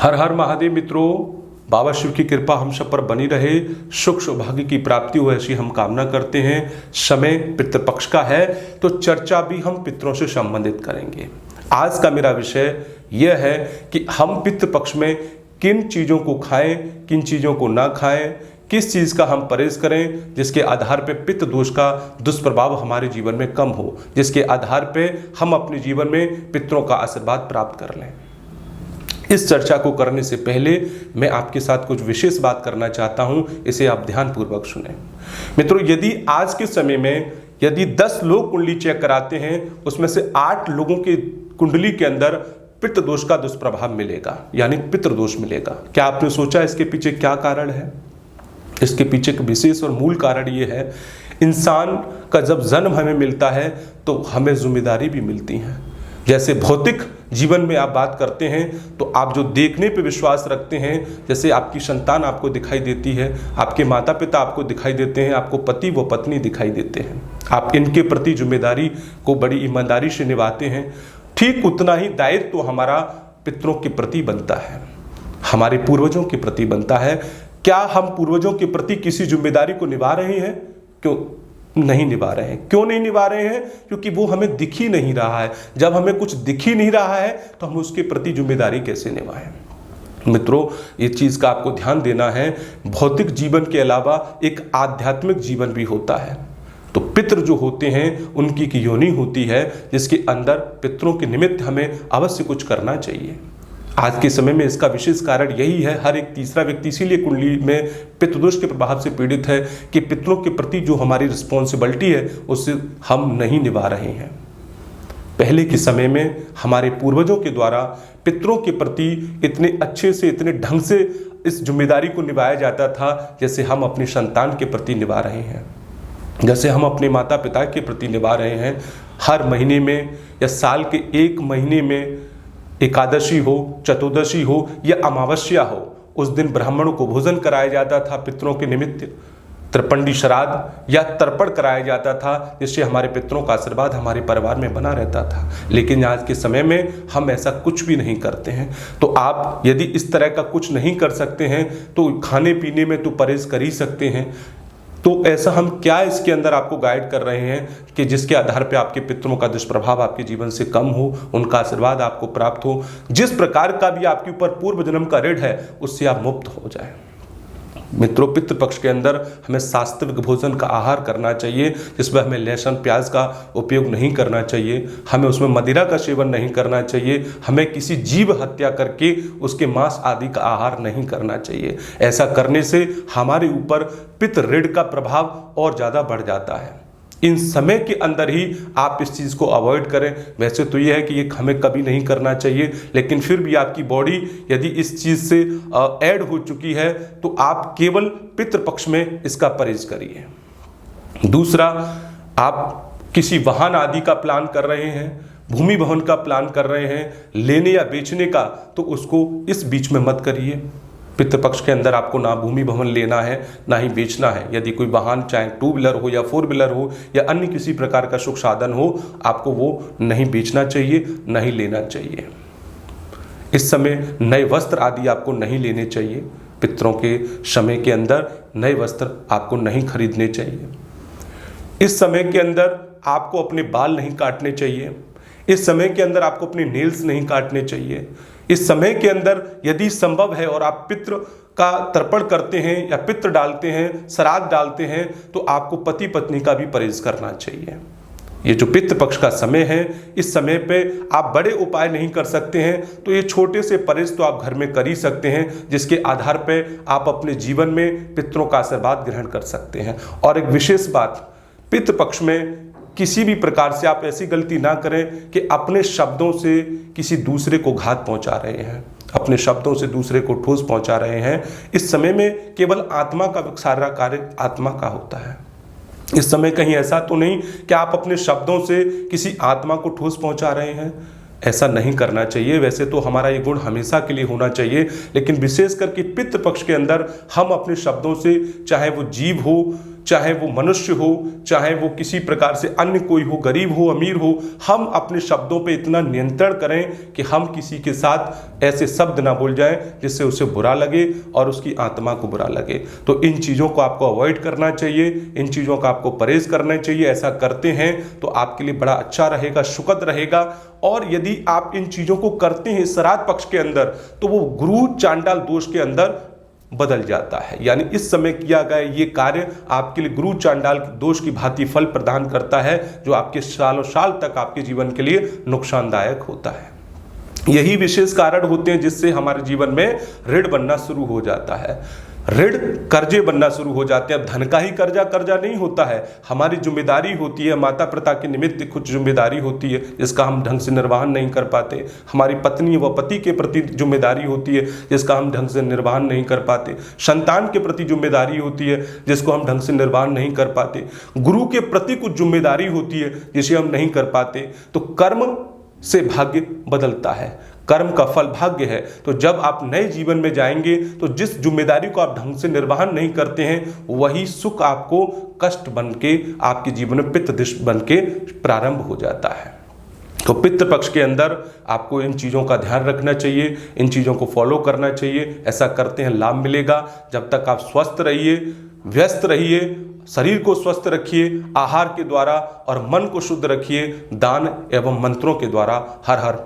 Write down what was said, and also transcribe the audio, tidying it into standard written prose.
हर हर महादेव मित्रों, बाबा शिव की कृपा हम सब पर बनी रहे, सुख सौभाग्य की प्राप्ति हो ऐसी हम कामना करते हैं। समय पितृपक्ष का है तो चर्चा भी हम पितरों से संबंधित करेंगे। आज का मेरा विषय यह है कि हम पितृपक्ष में किन चीज़ों को खाएं, किन चीज़ों को ना खाएं, किस चीज़ का हम परहेज करें जिसके आधार पे पितृ दोष का दुष्प्रभाव हमारे जीवन में कम हो, जिसके आधार पे हम अपने जीवन में पितरों का आशीर्वाद प्राप्त कर लें। इस चर्चा को करने से पहले मैं आपके साथ कुछ विशेष बात करना चाहता हूं, इसे आप ध्यानपूर्वक सुनें। मित्रों, यदि आज के समय में यदि 10 लोग कुंडली चेक कराते हैं, उसमें से 8 लोगों की कुंडली के अंदर पितृ दोष का दुष्प्रभाव मिलेगा, यानी पितृ दोष मिलेगा। क्या आपने सोचा इसके पीछे क्या कारण है? इसके पीछे का विशेष और मूल कारण ये है, इंसान का जब जन्म हमें मिलता है तो हमें जिम्मेदारी भी मिलती है। जैसे भौतिक जीवन में आप बात करते हैं तो आप जो देखने पे विश्वास रखते हैं, जैसे आपकी संतान आपको दिखाई देती है, आपके माता पिता आपको दिखाई देते हैं, आपको पति व पत्नी दिखाई देते हैं, आप इनके प्रति जिम्मेदारी को बड़ी ईमानदारी से निभाते हैं। ठीक उतना ही दायित्व तो हमारा पितरों के प्रति बनता है, हमारे पूर्वजों के प्रति बनता है। क्या हम पूर्वजों के प्रति किसी जिम्मेदारी को निभा रहे हैं? क्यों नहीं निभा रहे हैं? क्यों नहीं निभा रहे हैं? क्योंकि वो हमें दिख ही नहीं रहा है। जब हमें कुछ दिख ही नहीं रहा है तो हम उसके प्रति जिम्मेदारी कैसे निभाएं? मित्रों, ये चीज़ का आपको ध्यान देना है। भौतिक जीवन के अलावा एक आध्यात्मिक जीवन भी होता है। तो पितृ जो होते हैं उनकी एक योनि होती है जिसके अंदर पितरों के निमित्त हमें अवश्य कुछ करना चाहिए। आज के समय में इसका विशेष कारण यही है, हर एक तीसरा व्यक्ति इसीलिए कुंडली में पितृदोष के प्रभाव से पीड़ित है कि पितरों के प्रति जो हमारी रिस्पॉन्सिबिलिटी है उससे हम नहीं निभा रहे हैं। पहले के समय में हमारे पूर्वजों के द्वारा पितरों के प्रति इतने अच्छे से, इतने ढंग से इस जिम्मेदारी को निभाया जाता था जैसे हम अपनी संतान के प्रति निभा रहे हैं, जैसे हम अपने माता पिता के प्रति निभा रहे हैं। हर महीने में या साल के एक महीने में एकादशी हो, चतुर्दशी हो या अमावस्या हो, उस दिन ब्राह्मणों को भोजन कराया जाता था पितरों के निमित्त। त्रिपंडी श्राद्ध या तर्पण कराया जाता था जिससे हमारे पितरों का आशीर्वाद हमारे परिवार में बना रहता था। लेकिन आज के समय में हम ऐसा कुछ भी नहीं करते हैं। तो आप यदि इस तरह का कुछ नहीं कर सकते हैं तो खाने पीने में तो परहेज कर ही सकते हैं। तो ऐसा हम क्या इसके अंदर आपको गाइड कर रहे हैं कि जिसके आधार पे आपके पितरों का दुष्प्रभाव आपके जीवन से कम हो, उनका आशीर्वाद आपको प्राप्त हो, जिस प्रकार का भी आपके ऊपर पूर्व जन्म का ऋण है उससे आप मुक्त हो जाए। मित्रों, पितृपक्ष के अंदर हमें सात्विक भोजन का आहार करना चाहिए, जिसमें हमें लहसुन प्याज का उपयोग नहीं करना चाहिए, हमें उसमें मदिरा का सेवन नहीं करना चाहिए, हमें किसी जीव हत्या करके उसके मांस आदि का आहार नहीं करना चाहिए। ऐसा करने से हमारे ऊपर पितृ ऋण का प्रभाव और ज़्यादा बढ़ जाता है। इन समय के अंदर ही आप इस चीज़ को अवॉइड करें। वैसे तो ये है कि ये हमें कभी नहीं करना चाहिए, लेकिन फिर भी आपकी बॉडी यदि इस चीज़ से ऐड हो चुकी है तो आप केवल पितृपक्ष में इसका परहेज करिए। दूसरा, आप किसी वाहन आदि का प्लान कर रहे हैं, भूमि भवन का प्लान कर रहे हैं, लेने या बेचने का, तो उसको इस बीच में मत करिए। पितृपक्ष के अंदर आपको ना भूमि भवन लेना है ना ही बेचना है। यदि कोई वाहन, चाहे 2 व्हीलर हो या 4 व्हीलर हो या अन्य किसी प्रकार का सुख साधन हो, आपको वो नहीं बेचना चाहिए, नहीं लेना चाहिए। इस समय नए वस्त्र आदि आपको नहीं लेने चाहिए। पितरों के समय के अंदर नए वस्त्र आपको नहीं खरीदने चाहिए। इस समय के अंदर आपको अपने बाल नहीं काटने चाहिए। इस समय के अंदर आपको अपने नेल्स नहीं काटने चाहिए। इस समय के अंदर यदि संभव है और आप पितृ का तर्पण करते हैं या पितृ डालते हैं, श्राद्ध डालते हैं, तो आपको पति पत्नी का भी परहेज करना चाहिए। ये जो पितृपक्ष का समय है, इस समय पे आप बड़े उपाय नहीं कर सकते हैं तो ये छोटे से परहेज तो आप घर में कर ही सकते हैं, जिसके आधार पे आप अपने जीवन में पितरों का आशीर्वाद ग्रहण कर सकते हैं। और एक विशेष बात, पितृपक्ष में किसी भी प्रकार से आप ऐसी गलती ना करें कि अपने शब्दों से किसी दूसरे को घात पहुंचा रहे हैं, अपने शब्दों से दूसरे को ठोस पहुंचा रहे हैं। इस समय में केवल आत्मा का सारा कार्य आत्मा का होता है। इस समय कहीं ऐसा तो नहीं कि आप अपने शब्दों से किसी आत्मा को ठोस पहुंचा रहे हैं। ऐसा नहीं करना चाहिए। वैसे तो हमारा ये गुण हमेशा के लिए होना चाहिए, लेकिन विशेष करके पितृपक्ष के अंदर हम अपने शब्दों से, चाहे वो जीव हो चाहे वो मनुष्य हो, चाहे वो किसी प्रकार से अन्य कोई हो, गरीब हो अमीर हो, हम अपने शब्दों पे इतना नियंत्रण करें कि हम किसी के साथ ऐसे शब्द ना बोल जाएं जिससे उसे बुरा लगे और उसकी आत्मा को बुरा लगे। तो इन चीज़ों को आपको अवॉइड करना चाहिए, इन चीज़ों का आपको परहेज करना चाहिए। ऐसा करते हैं तो आपके लिए बड़ा अच्छा रहेगा, सुखद रहेगा। और यदि आप इन चीज़ों को करते हैं श्राद्ध पक्ष के अंदर तो वो गुरु चांडाल दोष के अंदर बदल जाता है। यानी इस समय किया गया ये कार्य आपके लिए गुरु चांडाल दोष की भांति फल प्रदान करता है, जो आपके सालों साल तक आपके जीवन के लिए नुकसानदायक होता है। यही विशेष कारण होते हैं जिससे हमारे जीवन में ऋण बनना शुरू हो जाता है, ऋण कर्जे बनना शुरू हो जाते हैं। अब धन का ही कर्जा नहीं होता है, हमारी जिम्मेदारी होती है, माता पिता के निमित्त कुछ जिम्मेदारी होती है जिसका हम ढंग से निर्वहन नहीं कर पाते। हमारी पत्नी व पति के प्रति जिम्मेदारी होती है जिसका हम ढंग से निर्वहन नहीं कर पाते। संतान के प्रति जिम्मेदारी होती है जिसको हम ढंग से निर्वहन नहीं कर पाते। गुरु के प्रति कुछ जिम्मेदारी होती है जिसे हम नहीं कर पाते। तो कर्म से भाग्य बदलता है, कर्म का फल भाग्य है। तो जब आप नए जीवन में जाएंगे तो जिस जिम्मेदारी को आप ढंग से निर्वहन नहीं करते हैं वही सुख आपको कष्ट बन के आपके जीवन में पित्त दिश बन के प्रारंभ हो जाता है। तो पितृ पक्ष के अंदर आपको इन चीज़ों का ध्यान रखना चाहिए, इन चीज़ों को फॉलो करना चाहिए। ऐसा करते हैं लाभ मिलेगा। जब तक आप स्वस्थ रहिए, व्यस्त रहिए, शरीर को स्वस्थ रखिए आहार के द्वारा और मन को शुद्ध रखिए दान एवं मंत्रों के द्वारा। हर हर